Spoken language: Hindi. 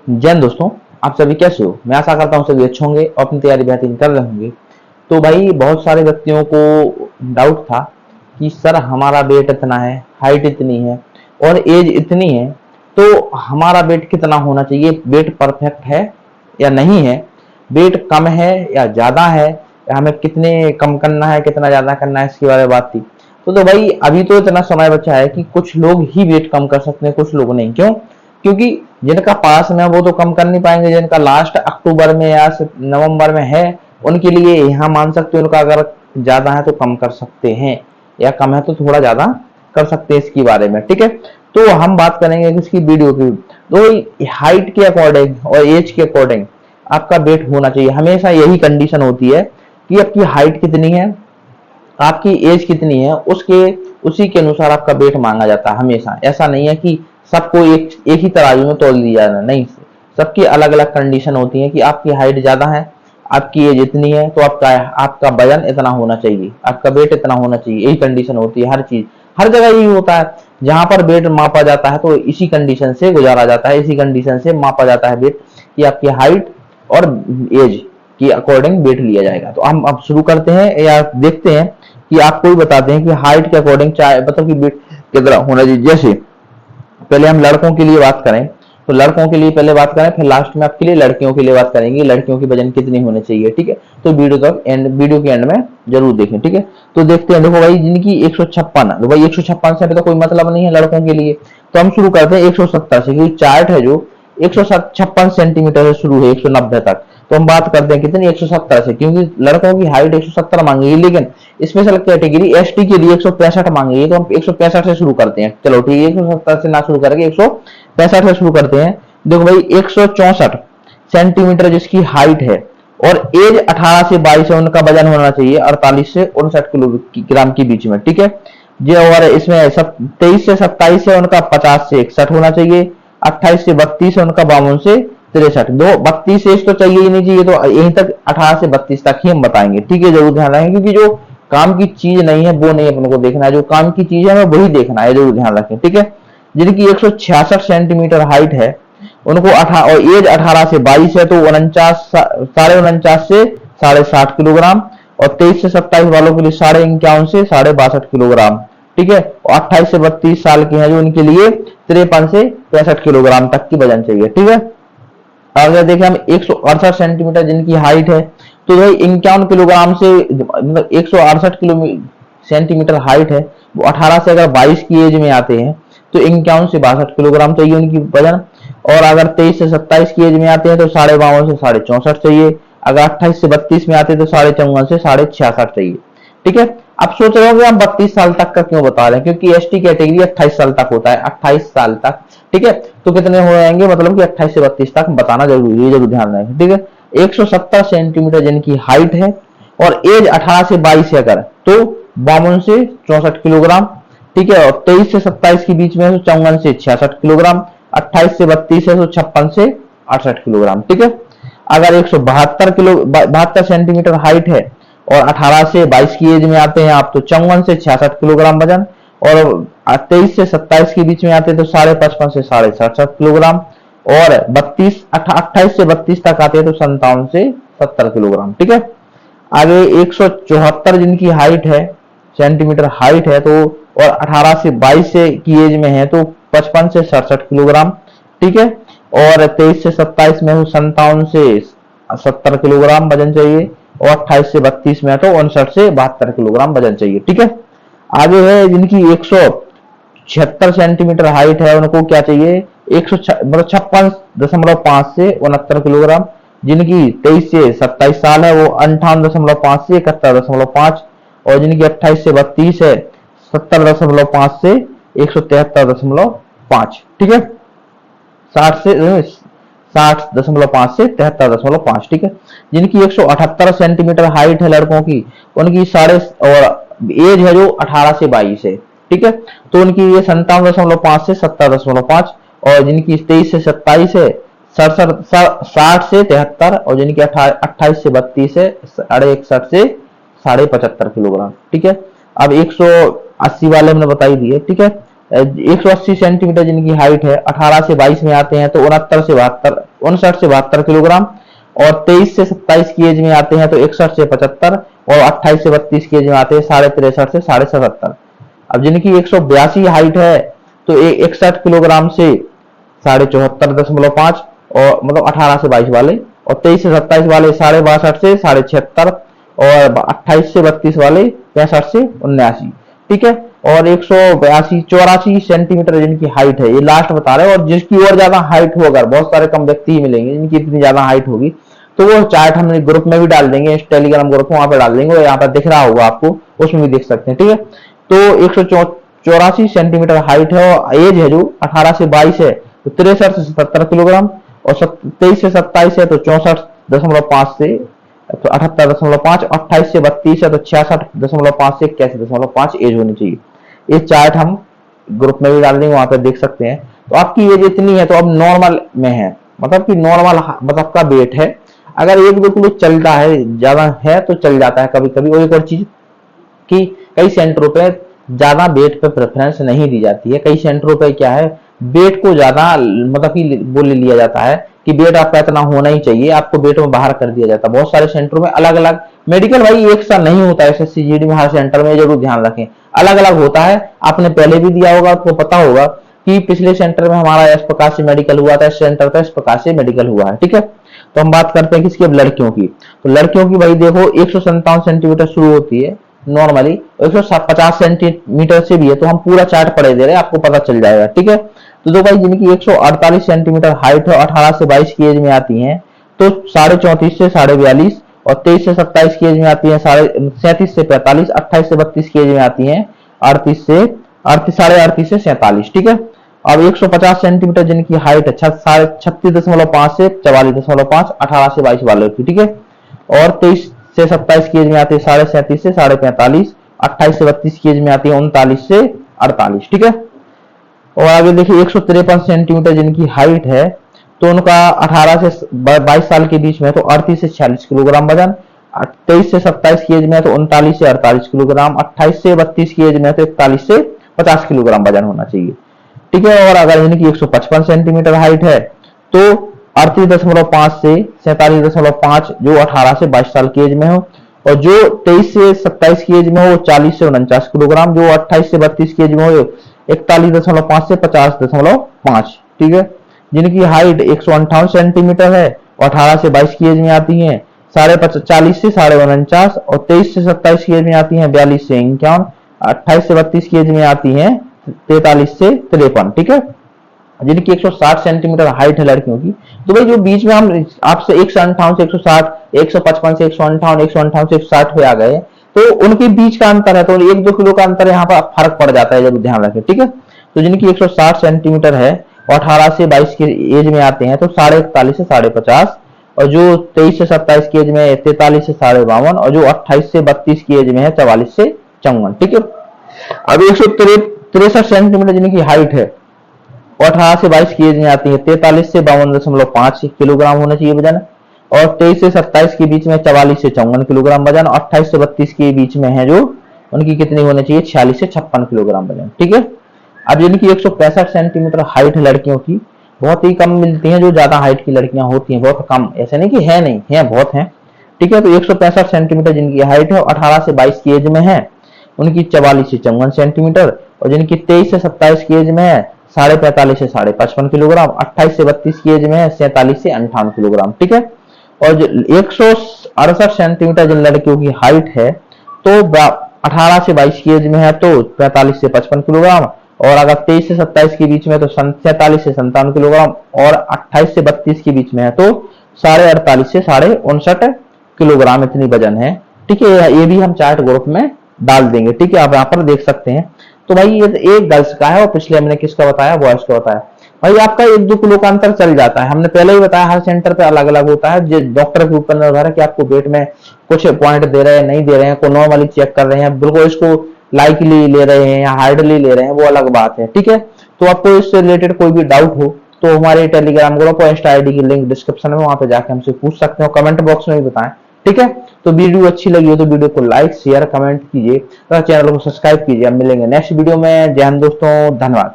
जैन दोस्तों, आप सभी कैसे हो? मैं आशा करता हूँ सभी अच्छे होंगे और अपनी तैयारी बेहतरीन कर रहे होंगे। तो भाई बहुत सारे व्यक्तियों को डाउट था कि सर हमारा वेट इतना है, हाइट इतनी है और एज इतनी है, तो हमारा वेट कितना होना चाहिए? वेट परफेक्ट है या नहीं है? वेट कम है या ज़्यादा है, या हमें कितने कम करना है, कितना ज़्यादा करना है, इसके बारे में बात थी। तो भाई अभी तो इतना समय बचा है कि कुछ लोग ही वेट कम कर सकते हैं, कुछ लोग नहीं। क्यों? क्योंकि जिनका पास में है वो तो कम कर नहीं पाएंगे, जिनका लास्ट अक्टूबर में या नवंबर में है उनके लिए यहाँ मान सकते हैं, उनका अगर ज्यादा है तो कम कर सकते हैं, या कम है तो थोड़ा ज्यादा कर सकते हैं इसके बारे में। ठीक है, तो हम बात करेंगे इसकी वीडियो की। तो हाइट के अकॉर्डिंग और एज के अकॉर्डिंग आपका वेट होना चाहिए। हमेशा यही कंडीशन होती है कि आपकी हाइट कितनी है, आपकी एज कितनी है, उसके उसी के अनुसार आपका वेट मांगा जाता है हमेशा। ऐसा नहीं है कि सबको एक ही तराजू में तोल दिया जाना, नहीं। सबकी अलग अलग कंडीशन होती है कि आपकी हाइट ज्यादा है, आपकी एज इतनी है, तो आपका आपका वजन इतना होना चाहिए, आपका वेट इतना होना चाहिए। यही कंडीशन होती है हर चीज, हर जगह यही होता है। जहां पर वेट मापा जाता है तो इसी कंडीशन से गुजारा जाता है, इसी कंडीशन से मापा जाता है वेट, कि आपकी हाइट और एज के अकॉर्डिंग वेट लिया जाएगा। तो हम अब शुरू करते हैं या देखते हैं कि आपको भी बताते हैं कि हाइट के अकॉर्डिंग चाहे मतलब कि वेट कितना होना चाहिए। जैसे पहले हम लड़कों के लिए बात करें, तो लड़कों के लिए पहले बात करें, फिर लास्ट में आपके लिए लड़कियों के लिए बात करेंगे, लड़कियों की वजन कितनी होनी चाहिए। ठीक है, तो वीडियो के एंड में जरूर देखें। ठीक है, तो देखते हैं। देखो भाई, जिनकी 156, तो भाई 156 से तो कोई मतलब नहीं है लड़कों के लिए। तो हम शुरू करते हैं 170 से, क्योंकि चार्ट है जो 156 सेंटीमीटर से शुरू है 190 तक। तो हम बात करते हैं कितनी, 170 से, क्योंकि लड़कों की हाइट 170 मांगी है, लेकिन स्पेशल कैटेगरी एसटी के लिए 165 मांगी है। तो हम 165 से शुरू करते हैं। चलो ठीक है, 170 से ना शुरू करके 165 से शुरू करते हैं। देखो भाई, 164 सेंटीमीटर जिसकी हाइट है और एज 18 से 22 है, उनका वजन होना चाहिए 48 से 59 किलोग्राम के बीच में। ठीक है जी, और इसमें सब 23 से 27 है, उनका 50 से 61 होना चाहिए। 28 से 32 है, उनका 52 से 63। दो 32 एज तो चाहिए ही नहीं चाहिए, तो यहीं तक 18 से 32 तक ही हम बताएंगे। ठीक है, जरूर ध्यान रखें, क्योंकि जो काम की चीज नहीं है वो नहीं अपने को देखना है, जो काम की चीज है हमें वही देखना है, जरूर ध्यान रखें। ठीक है, जिनकी 166 सेंटीमीटर हाइट है, उनको और एज 18 से 22 है, तो 49 से 60.5 किलोग्राम। और 23 से 27 वालों के लिए 51.5 से 62.5 किलोग्राम। ठीक है, और 28 से 32 साल के हैं जो उनके लिए 53 से 65 किलोग्राम तक की वजन चाहिए। ठीक है, अगर देखें हम 168 सेंटीमीटर जिनकी हाइट है, तो भाई 51 किलोग्राम से, मतलब 168 किलो सेंटीमीटर हाइट है, वो 18 से अगर 22 की एज में आते हैं तो 51 से 62 किलोग्राम चाहिए उनकी वजन। और अगर 23 से 27 की एज में आते हैं तो 52 से 64.5 चाहिए। अगर 28 से 32 में आते हैं तो 54 से 66.5 चाहिए। ठीक है, अब सोच रहे होंगे हम 32 साल तक का क्यों बता रहे हैं, क्योंकि एसटी कैटेगरी 28 साल तक होता है, 28 साल तक। ठीक है, तो कितने हो जाएंगे, मतलब कि 28 से 32 तक बताना जरूरी है, जरूर ध्यान रखें। ठीक है, 170 सेंटीमीटर जिनकी हाइट है और एज 18 से 22 है अगर, तो 52 से 64 किलोग्राम। ठीक है, और 23 से 27 के बीच में है तो 54 से 66 किलोग्राम। 28 से 32 है तो 56 से 68 किलोग्राम। ठीक है, अगर 172 सेंटीमीटर हाइट है और 18 से 22 की एज में आते हैं आप, तो 54 से 66 किलोग्राम वजन। और 23 से 27 के बीच में आते हैं तो 55 से 67 किलोग्राम। और 28 से 32 तक आते हैं तो 57 से 70 किलोग्राम। ठीक है, आगे 174 जिनकी हाइट है, सेंटीमीटर हाइट है, तो और 18 से 22 से की एज में है तो 55 से 67 किलोग्राम। ठीक है, और 23 से 27 में 57 से 70 किलोग्राम वजन चाहिए। और 28 से 32 में है तो 59 से 72 किलोग्राम वजन चाहिए। ठीक है, आगे है जिनकी 176 सेंटीमीटर हाइट है, उनको क्या चाहिए, 56.5 से 69 किलोग्राम। जिनकी 23 से 27 साल है वो 58.5 से 71.5। और जिनकी 28 से 32 है 70.5 से 173.5। ठीक है, 60.5 से 73.5। ठीक है, जिनकी 178 सेंटीमीटर हाइट है लड़कों की, उनकी और एज है जो 18 से 22 है। ठीक है, तो उनकी ये 57.5 से 70.5। और जिनकी 23 से 27 है 60 से 73। और जिनकी 28 से 32 है 61.5 से 75.5 किलोग्राम। ठीक है, अब 180 वाले हमने बताई दिए। ठीक है, 180 सेंटीमीटर जिनकी हाइट है, 18 से 22 में आते हैं तो 69 से 59 से 72 किलोग्राम, और 23 से 27 की एज में आते हैं तो 61 से 75, और 28 से 32 की एज में आते हैं 63.5 से 77। अब जिनकी 182 हाइट है तो 61 किलोग्राम से 74.5, और मतलब 18 से 22 वाले, और 23 से 27 वाले 62.5 से 76, और 28 से 32 वाले 65 से 79। ठीक है, और 182 सेंटीमीटर जिनकी हाइट है, ये लास्ट बता रहे हैं। और जिसकी और ज्यादा हाइट हो, अगर बहुत सारे कम व्यक्ति ही मिलेंगे जिनकी इतनी ज्यादा हाइट होगी, तो वो चार्ट हम ग्रुप में भी डाल देंगे, इस टेलीग्राम ग्रुप में, वहां पे डाल देंगे, और यहाँ पर दिख रहा होगा आपको, उसमें भी देख सकते हैं। ठीक है, तो 184 सेंटीमीटर हाइट है, और एज है जो 18 से 22 है तो 63 से 77 किलोग्राम, और 23 से 27 है तो 64.5 से तो 78.5, 28 से 32 है तो 66.5 से 81.5 एज होनी चाहिए। ये चार्ट हम ग्रुप में भी डाल देंगे, वहां पे देख सकते हैं। तो आपकी एज इतनी है तो अब नॉर्मल में है, मतलब कि नॉर्मल मतलब का वेट है। अगर 1-2 किलो चलता है, ज्यादा है तो चल जाता है कभी कभी। और एक और चीज कि कई सेंटरों पे ज्यादा वेट पे प्रेफरेंस नहीं दी जाती है। कई सेंटरों पे क्या है, वेट को ज्यादा मतलब कि वो ले लिया जाता है कि वेट आपका इतना होना ही चाहिए, आपको वेट में बाहर कर दिया जाता है। बहुत सारे सेंटरों में अलग अलग, मेडिकल भाई एक सा नहीं होता है एसएससी जीडी में, हर सेंटर में जरूर ध्यान रखें, अलग अलग होता है। आपने पहले भी दिया होगा, आपको पता होगा कि पिछले सेंटर में हमारा इस प्रकार से मेडिकल हुआ था, इस सेंटर का इस प्रकार से मेडिकल हुआ है। ठीक है, तो हम बात करते हैं किसकी, अब लड़कियों की। तो लड़कियों की भाई देखो 157 सेंटीमीटर शुरू होती है नॉर्मली, 150 सेंटीमीटर से भी है। तो हम पूरा चार्ट पढ़े दे रहे हैं, आपको पता चल जाएगा। ठीक है, तो दो भाई जिनकी 148 सेंटीमीटर हाइट है, 18 से 22 की एज में आती हैं तो 34.5 से 42.5, और 23 से 27 की एज में आती है 37 से 45, 28 से 32 की एज में आती है 38 से 38 से 47। ठीक है, अब 150 सेंटीमीटर जिनकी हाइट है 36.5 से 44.5, 18 से 22 वालों की। ठीक है, और 23 से 27 की एज में आती है 37.5 से 45, 28 से 32 की एज में आती है 39 से 48। ठीक है, और आगे देखिए 153 सेंटीमीटर जिनकी हाइट है तो उनका 18 से 22 साल के बीच में तो 38 से 46 किलोग्राम वजन, 23 से 27 की एज में तो 39 से 48 किलोग्राम, 28 से 32 की एज में तो 41 से 50 किलोग्राम वजन होना चाहिए। ठीक है, और अगर इनकी 155 सेंटीमीटर हाइट है तो 38.5 से 47.5 जो 18 से 22 साल की एज में हो, और जो 23 से 27 की एज में हो 40 से 49 किलोग्राम, जो 28 से 32 की एज में हो 41.5 से 50.5। ठीक है, जिनकी हाइट 158 सेंटीमीटर है और 18 से 22 की एज में आती है 40 से 49, और 23 से 27 की एज में आती है 42 से 51, 28 से 32 की एज में आती है 43 से 53। ठीक है, जिनकी 160 सेंटीमीटर हाइट है लड़कियों की। तो भाई जो बीच में हम आपसे 158 से 160, 155 से 158, 158 से 160 पे आ गए, तो उनके बीच का अंतर है, तो 1-2 किलो का अंतर यहाँ पर फर्क पड़ जाता है, जरूर ध्यान रखें। ठीक है, तो जिनकी 160 सेंटीमीटर है और 18 से 22 की एज में आते हैं तो 41.5 से 50, और जो 23 से 27 की एज में 43 से 52, और जो 28 से 32 की एज में है 44 से 54। ठीक है, अब 163 सेंटीमीटर जिनकी हाइट है और 18 से 22 की एज में आती है 43 से 52.5 किलोग्राम होना चाहिए वजन, और 23 से 27 के बीच में 44 से 54 किलोग्राम वजन, 28 से 32 के बीच में है जो उनकी कितनी होनी चाहिए 46 से 56 किलोग्राम वजन। ठीक है, अब जिनकी 165 सेंटीमीटर हाइट है लड़कियों की, बहुत ही कम मिलती हैं, जो ज्यादा हाइट की लड़कियां होती हैं बहुत कम, ऐसे नहीं कि है नहीं है, बहुत है। ठीक है, तो 165 सेंटीमीटर जिनकी हाइट है और 18 से 22 की एज में है उनकी 44 से 54 सेंटीमीटर, और जिनकी 23 से 27 की एज में है 45.5 से 55 किलोग्राम, 28 से 32 की एज में है 47 से 58 किलोग्राम। ठीक है, और 168 सेंटीमीटर जिन लड़कियों की हाइट है तो 18 से 22 की एज में है तो 45 से 55 किलोग्राम, और अगर 23 से 27 के बीच में तो 47 से 57 किलोग्राम, और 28 से 32 के बीच में है तो 48.5 से 59 किलोग्राम इतनी वजन है। ठीक है, ये भी हम चार्ट ग्रुप में डाल देंगे। ठीक है, आप यहाँ पर देख सकते हैं। तो भाई ये एक गर्ल्स का है और पिछले हमने किसका बताया, बॉयज का बताया। भाई आपका 1-2 किलो का अंतर चल जाता है, हमने पहले ही बताया हर सेंटर पे अलग अलग होता है, डॉक्टर के ऊपर निर्भर है कि आपको वेट में कुछ पॉइंट दे रहे हैं नहीं दे रहे हैं, को नॉर्मली चेक कर रहे हैं, बिल्कुल इसको लाइकली ले रहे हैं या हार्डली ले रहे हैं, वो अलग बात है। ठीक है, तो आपको इससे रिलेटेड कोई भी डाउट हो तो हमारे टेलीग्राम ग्रुप और इंस्टा आईडी की लिंक डिस्क्रिप्शन में, वहां पे जाके हमसे पूछ सकते हो, कमेंट बॉक्स में भी बताएं। ठीक है, तो वीडियो अच्छी लगी हो तो वीडियो को लाइक शेयर कमेंट कीजिए, चैनल को सब्सक्राइब कीजिए। अब मिलेंगे नेक्स्ट वीडियो में। जय हिंद दोस्तों, धन्यवाद।